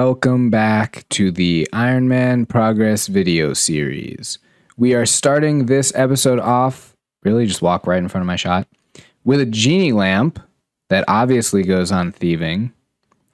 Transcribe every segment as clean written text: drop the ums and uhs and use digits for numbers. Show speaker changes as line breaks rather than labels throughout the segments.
Welcome back to the Ironman Progress video series. We are starting this episode off, really just walk right in front of my shot, with a genie lamp that obviously goes on thieving,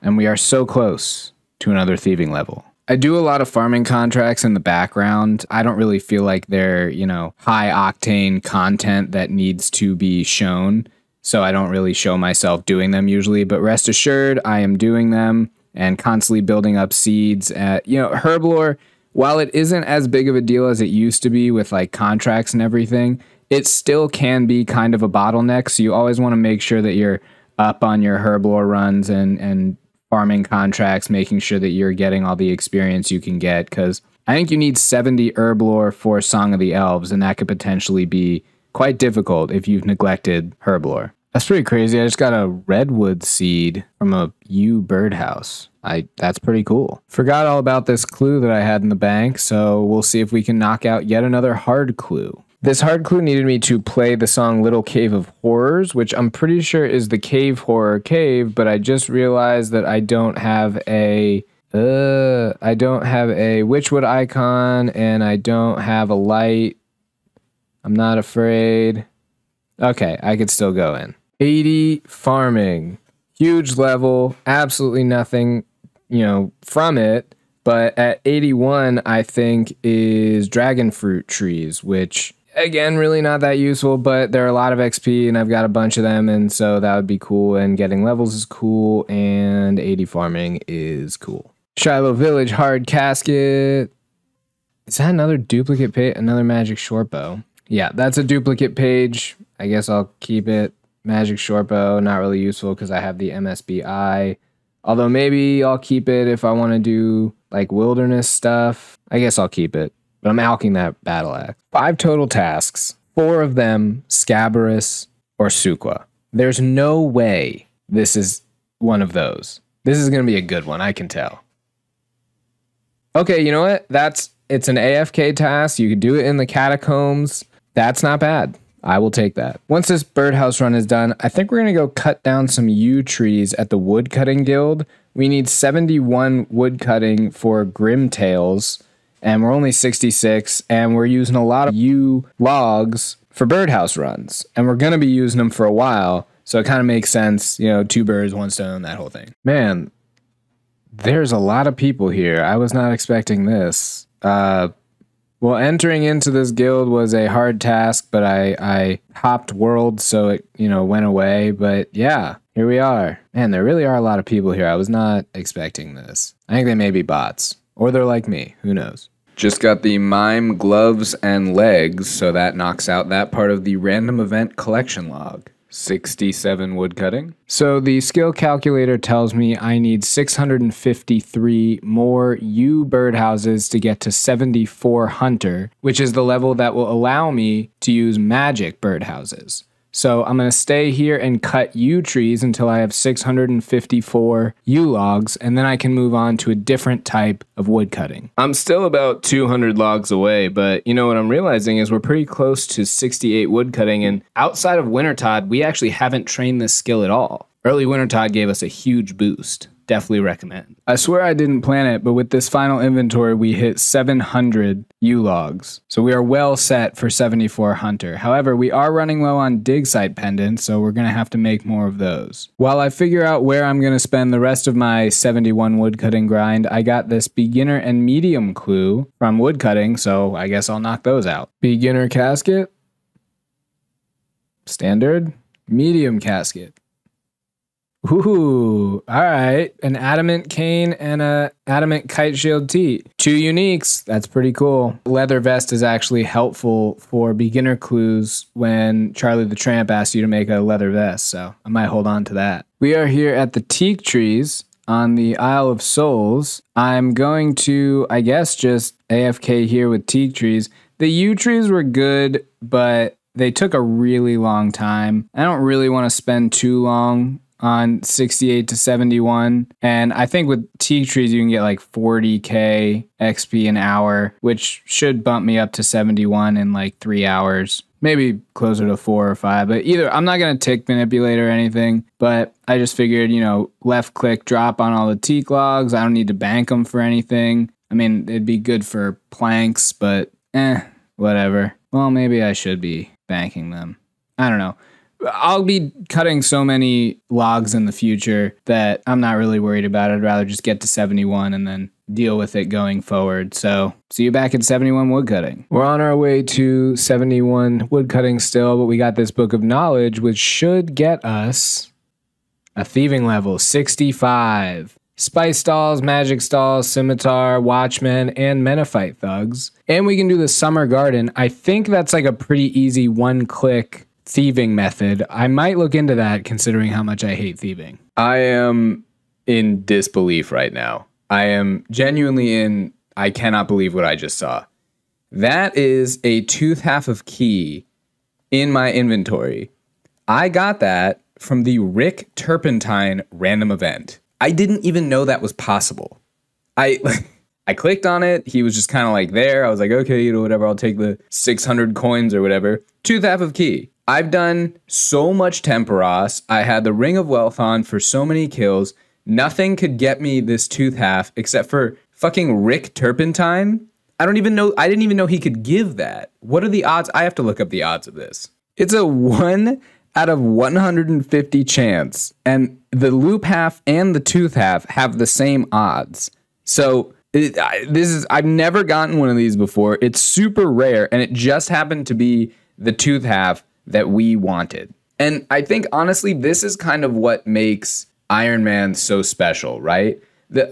and we are so close to another thieving level. I do a lot of farming contracts in the background. I don't really feel like they're, high octane content that needs to be shown, so I don't really show myself doing them usually, but rest assured I am doing them and constantly building up seeds. Herblore, while it isn't as big of a deal as it used to be with like contracts and everything, it still can be kind of a bottleneck. So you always want to make sure that you're up on your Herblore runs and farming contracts, making sure that you're getting all the experience you can get. Because I think you need 70 Herblore for Song of the Elves, and that could potentially be quite difficult if you've neglected Herblore. That's pretty crazy. I just got a redwood seed from a yew birdhouse. That's pretty cool. Forgot all about this clue that I had in the bank, so we'll see if we can knock out yet another hard clue. This hard clue needed me to play the song Little Cave of Horrors, which I'm pretty sure is the cave horror cave, but I just realized that I don't have a witchwood icon, and I don't have a light. I'm not afraid. Okay, I could still go in. 80 farming, huge level, absolutely nothing, from it. But at 81, I think is dragon fruit trees, which again, really not that useful, but they're a lot of XP and I've got a bunch of them. And so that would be cool. And getting levels is cool. And 80 farming is cool. Shiloh Village hard casket. Is that another duplicate page? Another magic short bow. Yeah, that's a duplicate page. I guess I'll keep it. Magic short bow, not really useful because I have the MSBI. Although maybe I'll keep it if I want to do like wilderness stuff. I guess I'll keep it. But I'm alking that battle axe. 5 total tasks. 4 of them Scabarus or Suqua. There's no way this is one of those. This is going to be a good one, I can tell. Okay, you know what? It's an AFK task. You can do it in the catacombs. That's not bad. I will take that. Once this birdhouse run is done, I think we're going to go cut down some yew trees at the woodcutting guild. We need 71 woodcutting for Grimtails, and we're only 66, and we're using a lot of yew logs for birdhouse runs, and we're going to be using them for a while, so it kind of makes sense, 2 birds, 1 stone, that whole thing. Man, there's a lot of people here. I was not expecting this. Well, entering into this guild was a hard task, but I hopped worlds, so it, went away. But yeah, here we are. Man, there really are a lot of people here. I was not expecting this. I think they may be bots, or they're like me. Who knows? Just got the mime gloves and legs, so that knocks out that part of the random event collection log. 67 woodcutting. So the skill calculator tells me I need 653 more yew birdhouses to get to 74 hunter, which is the level that will allow me to use magic birdhouses. So I'm going to stay here and cut yew trees until I have 654 yew logs, and then I can move on to a different type of wood cutting. I'm still about 200 logs away, but what I'm realizing is we're pretty close to 68 wood cutting, and outside of Wintertod, we actually haven't trained this skill at all. Early Wintertod gave us a huge boost. Definitely recommend. I swear I didn't plan it, but with this final inventory, we hit 700 yew logs. So we are well set for 74 hunter. However, we are running low on dig site pendants, so we're going to have to make more of those. While I figure out where I'm going to spend the rest of my 71 woodcutting grind, I got this beginner and medium clue from woodcutting, so I guess I'll knock those out. Beginner casket. Standard. Medium casket. Ooh, all right. An adamant cane and a adamant kite shield tee. 2 uniques. That's pretty cool. Leather vest is actually helpful for beginner clues when Charlie the Tramp asks you to make a leather vest, so I might hold on to that. We are here at the teak trees on the Isle of Souls. I'm going to, I guess, just AFK here with teak trees. The yew trees were good, but they took a really long time. I don't really want to spend too long on 68 to 71. And I think with teak trees, you can get like 40k XP an hour, which should bump me up to 71 in like 3 hours. Maybe closer to 4 or 5. But either, I'm not going to tick manipulate or anything. But I just figured, left click drop on all the teak logs. I don't need to bank them for anything. I mean, it'd be good for planks, but whatever. Well, maybe I should be banking them. I don't know. I'll be cutting so many logs in the future that I'm not really worried about it. I'd rather just get to 71 and then deal with it going forward. So see you back at 71 woodcutting. We're on our way to 71 woodcutting still, but we got this book of knowledge, which should get us a thieving level 65. Spice stalls, magic stalls, scimitar, watchmen, and menophyte thugs. And we can do the summer garden. I think that's like a pretty easy one-click thieving method. I might look into that considering how much I hate thieving. I am in disbelief right now. I am genuinely I cannot believe what I just saw. That is a tooth half of key in my inventory. I got that from the Rick Turpentine random event. I didn't even know that was possible. I clicked on it. He was just kind of like there. I was like, okay, whatever. I'll take the 600 coins or whatever. Tooth half of key. I've done so much Temporos. I had the Ring of Wealth on for so many kills. Nothing could get me this tooth half except for fucking Rick Turpentine. I didn't even know he could give that. What are the odds? I have to look up the odds of this. It's a 1 out of 150 chance. And the loop half and the tooth half have the same odds. So I've never gotten one of these before. It's super rare, and it just happened to be the tooth half that we wanted. And I think, honestly, this is kind of what makes Ironman so special, right?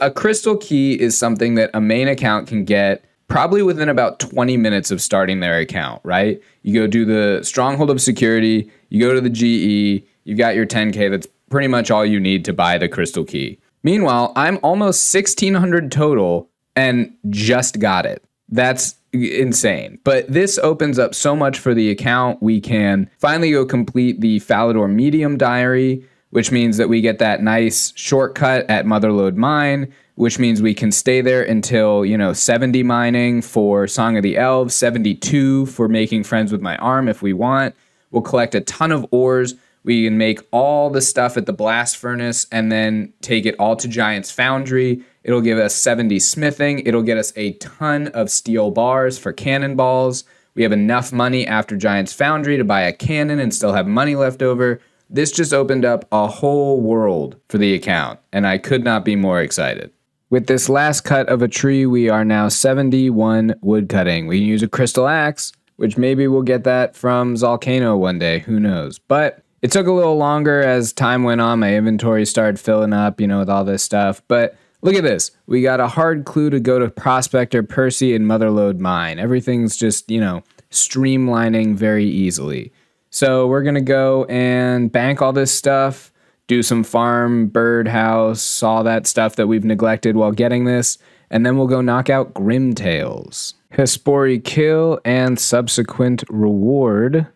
A crystal key is something that a main account can get probably within about 20 minutes of starting their account, right? You go do the Stronghold of Security, you go to the GE, you've got your 10K. That's pretty much all you need to buy the crystal key. Meanwhile, I'm almost 1,600 total and just got it. That's insane. But this opens up so much for the account. We can finally go complete the Falador Medium Diary, which means that we get that nice shortcut at Motherlode Mine, which means we can stay there until, 70 mining for Song of the Elves, 72 for making friends with my arm if we want. We'll collect a ton of ores. We can make all the stuff at the blast furnace and then take it all to Giant's Foundry. It'll give us 70 smithing. It'll get us a ton of steel bars for cannonballs. We have enough money after Giant's Foundry to buy a cannon and still have money left over. This just opened up a whole world for the account, and I could not be more excited. With this last cut of a tree, we are now 71 woodcutting. We can use a crystal axe, which maybe we'll get that from Zolcano one day. Who knows? But it took a little longer as time went on. My inventory started filling up, with all this stuff. But look at this. We got a hard clue to go to Prospector, Percy, and Motherlode Mine. Everything's just, streamlining very easily. So we're going to go and bank all this stuff, do some farm, birdhouse, all that stuff that we've neglected while getting this, and then we'll go knock out Grimtails. Hespori kill and subsequent reward.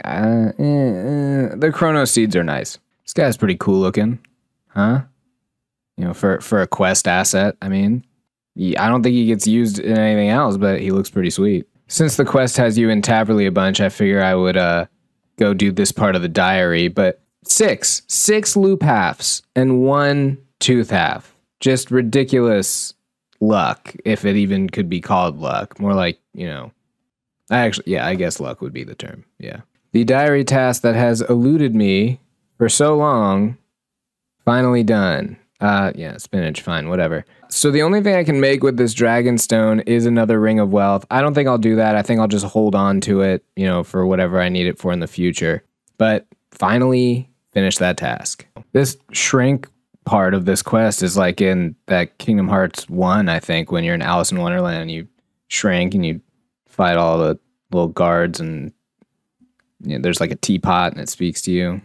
The Chrono Seeds are nice. This guy's pretty cool looking. Huh? For a quest asset, I mean. I don't think he gets used in anything else, but he looks pretty sweet. Since the quest has you in Taverley a bunch, I figure I would go do this part of the diary. But six loop halves and 1 tooth half. Just ridiculous luck, if it even could be called luck. More like, I guess luck would be the term. Yeah. The diary task that has eluded me for so long, finally done. Spinach, fine, whatever. So the only thing I can make with this Dragonstone is another Ring of Wealth. I don't think I'll do that. I think I'll just hold on to it, for whatever I need it for in the future. But finally finish that task. This shrink part of this quest is like in that Kingdom Hearts 1, I think, when you're in Alice in Wonderland and you shrink and you fight all the little guards and there's like a teapot and it speaks to you.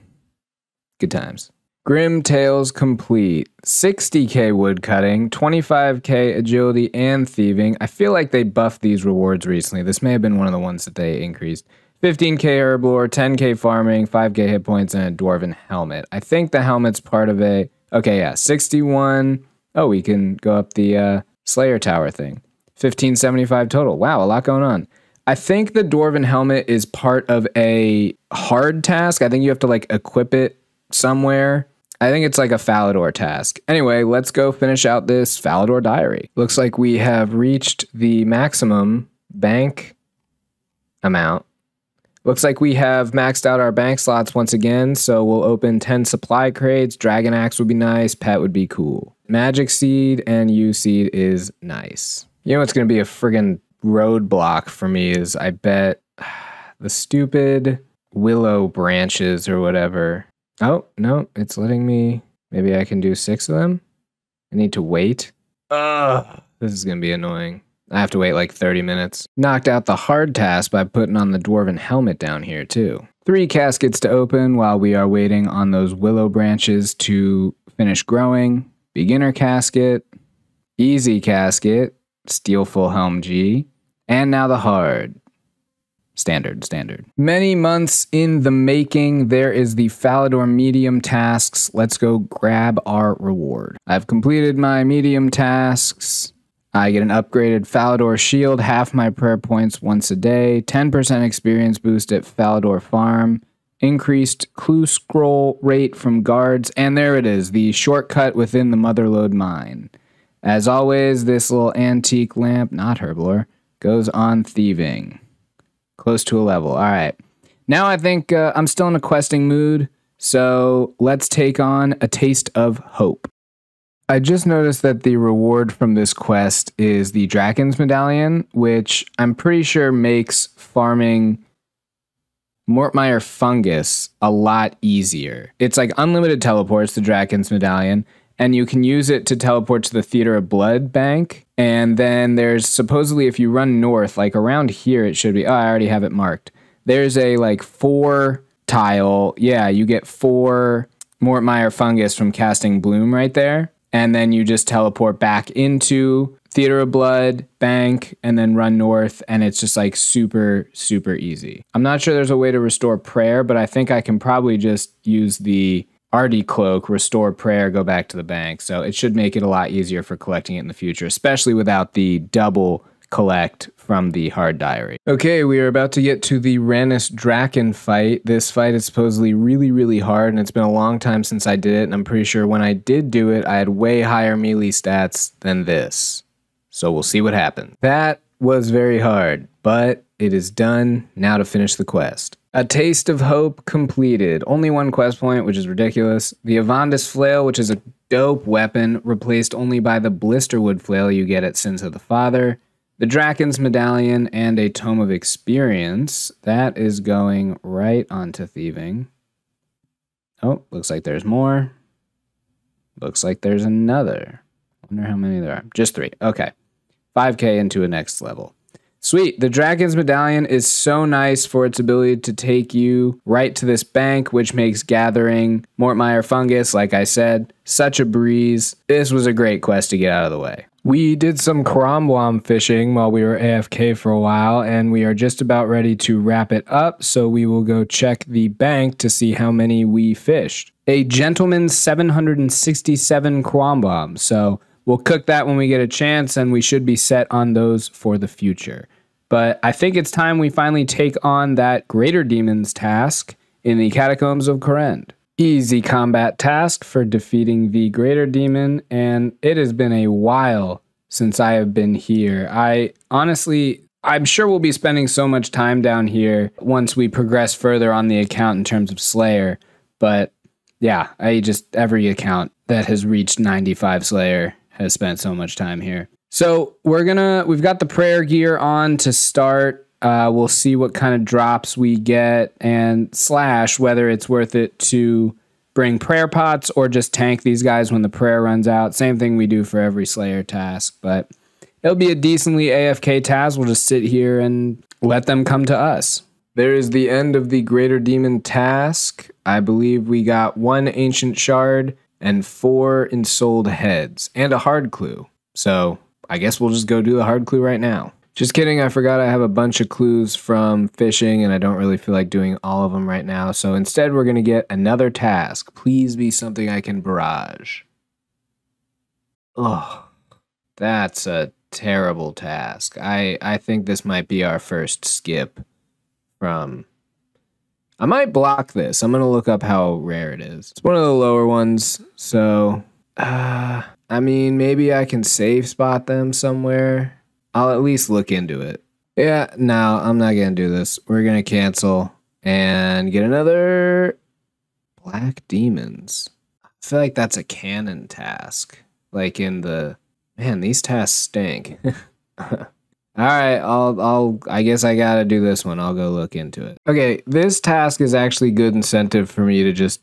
Good times. Grimtails complete. 60k woodcutting, 25k agility and thieving. I feel like they buffed these rewards recently. This may have been one of the ones that they increased. 15k herblore, 10k farming, 5k hit points, and a dwarven helmet. I think the helmet's part of a... Okay, yeah, 61. Oh, we can go up the Slayer Tower thing. 1575 total. Wow, a lot going on. I think the dwarven helmet is part of a hard task. I think you have to like equip it somewhere. I think it's like a Falador task. Anyway, let's go finish out this Falador diary. Looks like we have reached the maximum bank amount. Looks like we have maxed out our bank slots once again, so we'll open 10 supply crates. Dragon Axe would be nice. Pet would be cool. Magic Seed and U Seed is nice. You know what's going to be a friggin' roadblock for me is, I bet, the stupid willow branches or whatever. Oh, no, it's letting me... Maybe I can do 6 of them? I need to wait. Ugh, this is going to be annoying. I have to wait like 30 minutes. Knocked out the hard task by putting on the dwarven helmet down here too. 3 caskets to open while we are waiting on those willow branches to finish growing. Beginner casket, easy casket, steel full helm G, and now the hard. Standard. Many months in the making, there is the Falador medium tasks. Let's go grab our reward. I've completed my medium tasks. I get an upgraded Falador shield, half my prayer points once a day, 10% experience boost at Falador Farm, increased clue scroll rate from guards, and there it is, the shortcut within the Motherlode mine. As always, this little antique lamp, not herblore, goes on thieving. Close to a level. All right. Now I think I'm still in a questing mood, so let's take on a taste of hope. I just noticed that the reward from this quest is the Draken's Medallion, which I'm pretty sure makes farming Mortmire fungus a lot easier. It's like unlimited teleports, the Draken's Medallion, and you can use it to teleport to the Theater of Blood bank. And then there's supposedly, if you run north, like around here it should be, oh, I already have it marked. There's a like 4 tile, yeah, you get 4 Mortmire fungus from casting Bloom right there. And then you just teleport back into Theater of Blood, bank, and then run north, and it's just like super, super easy. I'm not sure there's a way to restore prayer, but I think I can probably just use the Ardy Cloak, restore prayer, go back to the bank. So it should make it a lot easier for collecting it in the future, especially without the double collect from the hard diary. Okay, we are about to get to the Rannis Draken fight. This fight is supposedly really, really hard, and it's been a long time since I did it, and I'm pretty sure when I did do it, I had way higher melee stats than this. So we'll see what happens. That was very hard, but it is done. Now to finish the quest. A Taste of Hope completed. Only 1 quest point, which is ridiculous. The Avandis Flail, which is a dope weapon, replaced only by the Blisterwood Flail you get at Sins of the Father. The Draken's Medallion and a Tome of Experience. That is going right onto thieving. Oh, looks like there's more. Looks like there's another. Wonder how many there are. Just 3. Okay. 5k into a next level. Sweet. The Draken's Medallion is so nice for its ability to take you right to this bank, which makes gathering Mortmire fungus, like I said, such a breeze. This was a great quest to get out of the way. We did some Cromblom fishing while we were AFK for a while, and we are just about ready to wrap it up, so we will go check the bank to see how many we fished. A Gentleman's 767 Cromblom, so we'll cook that when we get a chance, and we should be set on those for the future. But I think it's time we finally take on that Greater Demons task in the Catacombs of Kourend. Easy combat task for defeating the Greater Demon, and it has been a while since I have been here. I'm sure we'll be spending so much time down here once we progress further on the account in terms of Slayer, but yeah, every account that has reached 95 Slayer has spent so much time here. So we've got the prayer gear on to start. We'll see what kind of drops we get and / whether it's worth it to bring prayer pots or just tank these guys when the prayer runs out. Same thing we do for every Slayer task, but it'll be a decently AFK task. We'll just sit here and let them come to us. There is the end of the Greater Demon task. I believe we got 1 Ancient Shard and 4 Ensouled Heads and a hard clue. So I guess we'll just go do the hard clue right now. Just kidding, I forgot I have a bunch of clues from fishing and I don't really feel like doing all of them right now. So instead we're going to get another task. Please be something I can barrage. Oh, that's a terrible task. I think this might be our first skip from... I might block this. I'm going to look up how rare it is. It's one of the lower ones, so... I mean, maybe I can save spot them somewhere. I'll at least look into it. Yeah, no, I'm not going to do this. We're going to cancel and get another Black Demons. I feel like that's a canon task. Like in the... Man, these tasks stink. All right, I guess I gotta do this one. I'll go look into it. Okay, this task is actually good incentive for me to just,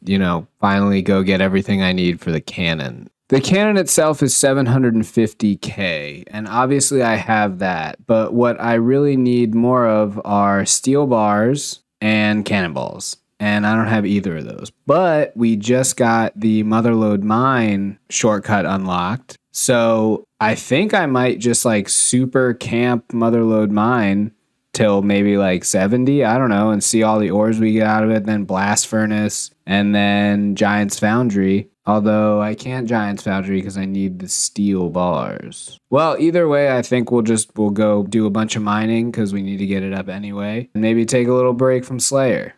finally go get everything I need for the cannon. The cannon itself is 750k, and obviously I have that, but what I really need more of are steel bars and cannonballs, and I don't have either of those. But we just got the Motherlode Mine shortcut unlocked, so I think I might just super camp Motherlode Mine till maybe 70, I don't know, and see all the ores we get out of it, then Blast Furnace, and then Giant's Foundry. Although I can't Giant's Foundry because I need the steel bars. Well, either way, I think we'll go do a bunch of mining because we need to get it up anyway. And maybe take a little break from Slayer.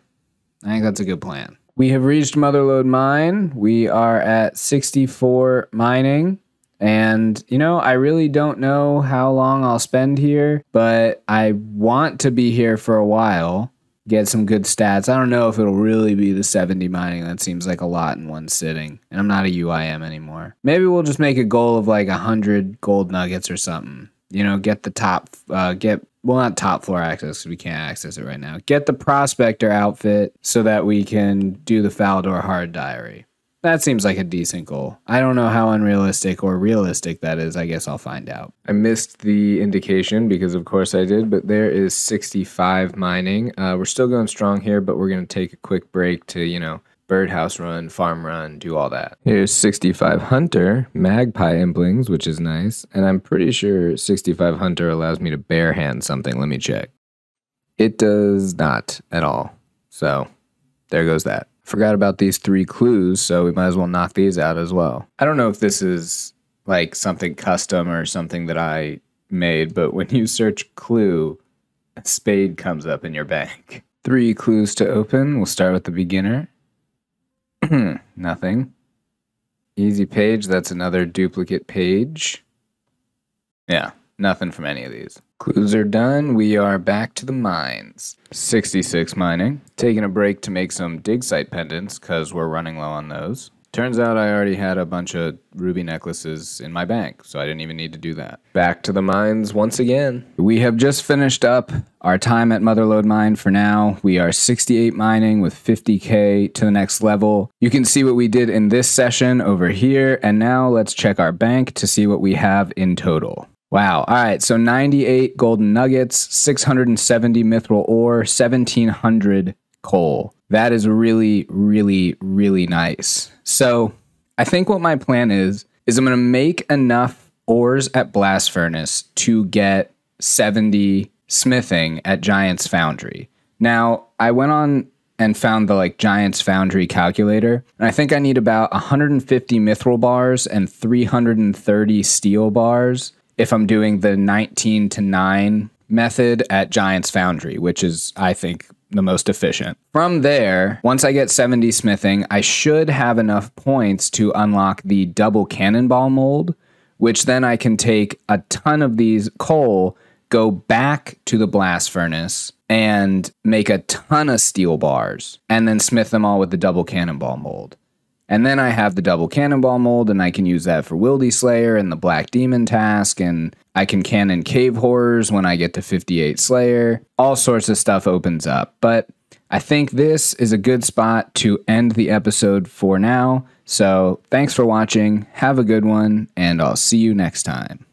I think that's a good plan. We have reached Motherlode Mine. We are at 64 mining. And, I really don't know how long I'll spend here, but I want to be here for a while, get some good stats. I don't know if it'll really be the 70 mining. That seems like a lot in one sitting. And I'm not a UIM anymore. Maybe we'll just make a goal of 100 gold nuggets or something. Get the top, not top floor access because we can't access it right now. Get the prospector outfit so that we can do the Falador Hard Diary. That seems like a decent goal. I don't know how unrealistic or realistic that is. I guess I'll find out. I missed the indication because of course I did, but there is 65 mining. We're still going strong here, but we're going to take a quick break to, birdhouse run, farm run, do all that. Here's 65 Hunter, Magpie Implings, which is nice. And I'm pretty sure 65 Hunter allows me to barehand something. Let me check. It does not at all. So there goes that. Forgot about these 3 clues, so we might as well knock these out as well. I don't know if this is something custom or something that I made, but when you search clue, a spade comes up in your bank. 3 clues to open. We'll start with the beginner. Nothing. Easy page. That's another duplicate page. Yeah, nothing from any of these. Clues are done. We are back to the mines. 66 mining. Taking a break to make some dig site pendants because we're running low on those. Turns out I already had a bunch of ruby necklaces in my bank, so I didn't even need to do that. Back to the mines once again. We have just finished up our time at Motherlode Mine for now. We are 68 mining with 50k to the next level. You can see what we did in this session over here, and now let's check our bank to see what we have in total. Wow. All right. So 98 golden nuggets, 670 mithril ore, 1700 coal. That is really, really, really nice. So I think what my plan is I'm going to make enough ores at Blast Furnace to get 70 smithing at Giant's Foundry. Now, I went on and found the Giant's Foundry calculator, and I think I need about 150 mithril bars and 330 steel bars if I'm doing the 19 to 9 method at Giant's Foundry, which is, I think, the most efficient. From there, once I get 70 smithing, I should have enough points to unlock the double cannonball mold, which then I can take a ton of these coal, go back to the blast furnace, and make a ton of steel bars, and then smith them all with the double cannonball mold. And then I have the double cannonball mold, and I can use that for Wildy Slayer and the Black Demon task, and I can cannon Cave Horrors when I get to 58 Slayer. All sorts of stuff opens up. But I think this is a good spot to end the episode for now. So thanks for watching, have a good one, and I'll see you next time.